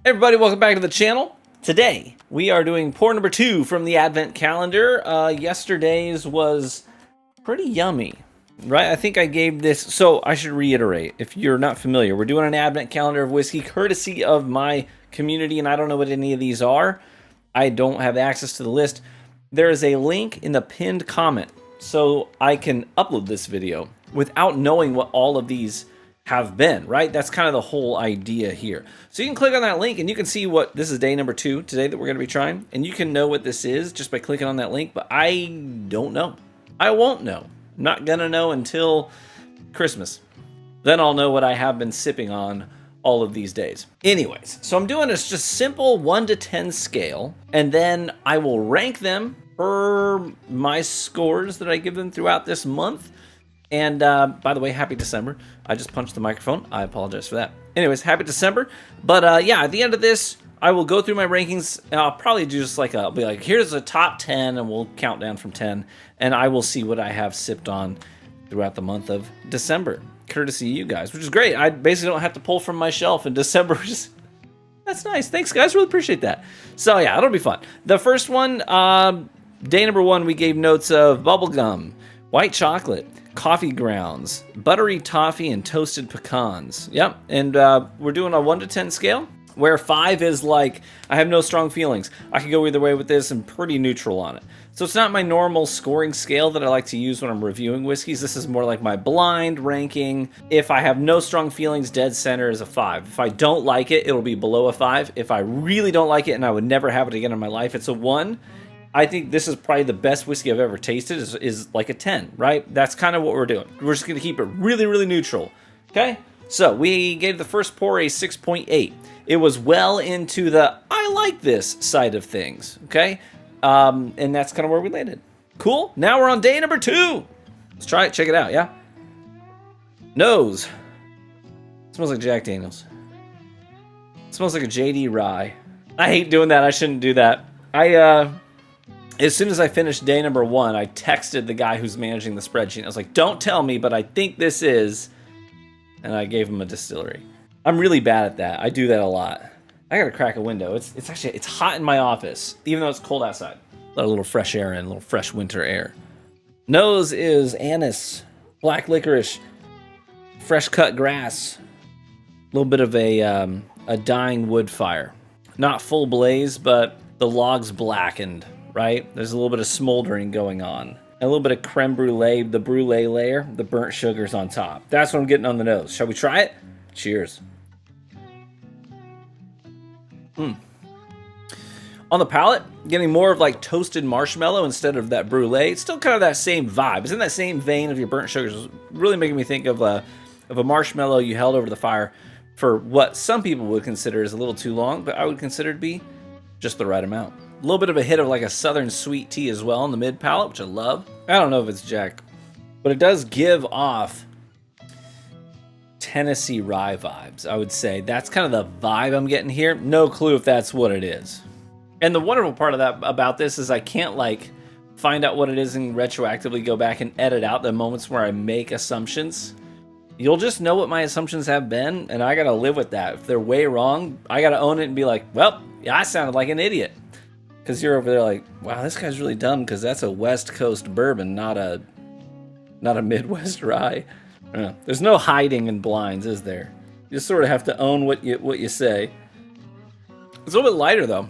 Everybody, welcome back to the channel. Today, we are doing pour number 2 from the Advent calendar. Yesterday's was pretty yummy, right? I think I gave this, so I should reiterate, if you're not familiar, we're doing an Advent calendar of whiskey, courtesy of my community, and I don't know what any of these are. I don't have access to the list. There is a link in the pinned comment, so I can upload this video without knowing what all of these have been, right? That's kind of the whole idea here. So you can click on that link and you can see what, this is day number 2 today that we're going to be trying, and you can know what this is just by clicking on that link, but I don't know. I won't know. I'm not going to know until Christmas. Then I'll know what I have been sipping on all of these days. Anyways, so I'm doing this just simple 1 to 10 scale, and then I will rank them per my scores that I give them throughout this month. And by the way, happy December. I just punched the microphone. I apologize for that. Anyways, happy December. But yeah, at the end of this, I will go through my rankings. And I'll probably do just like, I'll be like, here's the top 10, and we'll count down from 10. And I will see what I have sipped on throughout the month of December, courtesy of you guys, which is great. I basically don't have to pull from my shelf in December. That's nice. Thanks, guys. Really appreciate that. So yeah, it'll be fun. The first one, day number 1, we gave notes of bubblegum, white chocolate, coffee grounds, buttery toffee, and toasted pecans. Yep, and we're doing a 1 to 10 scale, where 5 is like, I have no strong feelings. I could go either way with this and pretty neutral on it. So it's not my normal scoring scale that I like to use when I'm reviewing whiskeys. This is more like my blind ranking. If I have no strong feelings, dead center is a 5. If I don't like it, it'll be below a 5. If I really don't like it and I would never have it again in my life, it's a 1. I think this is probably the best whiskey I've ever tasted, is like a 10, right? That's kind of what we're doing. We're just going to keep it really, really neutral, okay? So we gave the first pour a 6.8. It was well into the I like this side of things, okay? And that's kind of where we landed. Cool. Now we're on day number 2. Let's try it. Check it out, yeah? Nose. Smells like Jack Daniels. Smells like a JD rye. I hate doing that. I shouldn't do that. As soon as I finished day number 1, I texted the guy who's managing the spreadsheet. I was like, don't tell me, but I think this is... And I gave him a distillery. I'm really bad at that. I do that a lot. I gotta crack a window. It's hot in my office, even though it's cold outside. Let a little fresh air in, a little fresh winter air. Nose is anise, black licorice, fresh cut grass, a little bit of a dying wood fire. Not full blaze, but the log's blackened. Right? There's a little bit of smoldering going on. And a little bit of creme brulee, the brulee layer, the burnt sugars on top. That's what I'm getting on the nose. Shall we try it? Cheers. On the palate, getting more of like toasted marshmallow instead of that brulee. It's still kind of that same vibe. It's in that same vein of your burnt sugars. It's really making me think of a marshmallow you held over the fire for what some people would consider is a little too long, but I would consider to be just the right amount. A little bit of a hit of like a southern sweet tea as well in the mid palate, which I love. I don't know if it's Jack, but it does give off Tennessee rye vibes, I would say. That's kind of the vibe I'm getting here. No clue if that's what it is. And the wonderful part of that about this is I can't like find out what it is and retroactively go back and edit out the moments where I make assumptions. You'll just know what my assumptions have been, and I gotta live with that. If they're way wrong, I gotta own it and be like, well, yeah, I sounded like an idiot. Because you're over there like, wow, this guy's really dumb because that's a West Coast bourbon, not a Midwest rye. There's no hiding in blinds, is there? You just sort of have to own what you say. It's a little bit lighter though.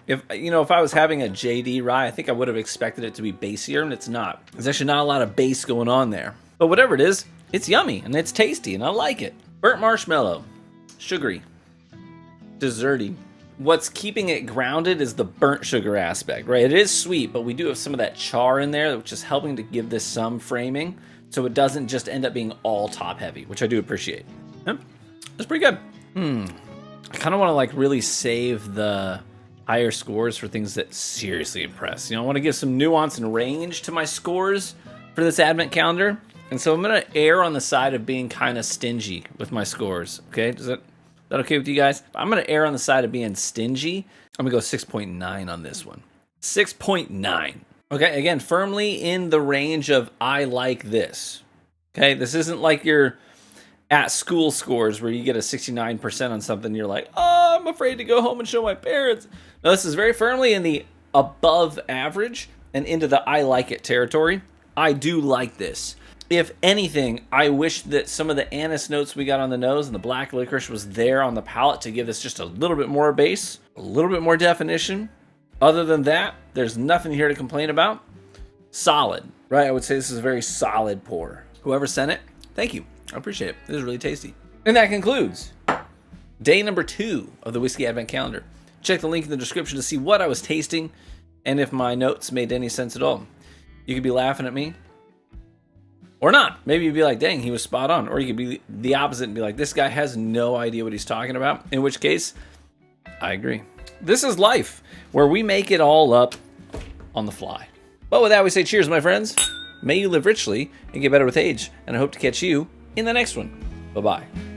If I was having a JD rye, I think I would have expected it to be bassier, and it's not. There's actually not a lot of bass going on there. But whatever it is, it's yummy and it's tasty and I like it. Burnt marshmallow, sugary, desserty. What's keeping it grounded is the burnt sugar aspect, right? It is sweet, but we do have some of that char in there, which is helping to give this some framing, so it doesn't just end up being all top heavy, which I do appreciate. Yeah, that's pretty good. I kind of want to like really save the higher scores for things that seriously impress. I want to give some nuance and range to my scores for this Advent calendar, and so I'm going to err on the side of being kind of stingy with my scores. Okay, is that okay with you guys? I'm going to err on the side of being stingy. I'm going to go 6.9 on this one. 6.9. Okay, again, firmly in the range of I like this. Okay, this isn't like your at school scores where you get a 69% on something. You're like, oh, I'm afraid to go home and show my parents. Now, this is very firmly in the above average and into the I like it territory. I do like this. If anything, I wish that some of the anise notes we got on the nose and the black licorice was there on the palate to give this just a little bit more base, a little bit more definition. Other than that, there's nothing here to complain about. Solid, right? I would say this is a very solid pour. Whoever sent it, thank you. I appreciate it. This is really tasty. And that concludes day number 2 of the Whiskey Advent Calendar. Check the link in the description to see what I was tasting and if my notes made any sense at all. You could be laughing at me. Or not. Maybe you'd be like, dang, he was spot on. Or you could be the opposite and be like, this guy has no idea what he's talking about. In which case, I agree. This is life, where we make it all up on the fly. But with that, we say cheers, my friends. May you live richly and get better with age. And I hope to catch you in the next one. Bye-bye.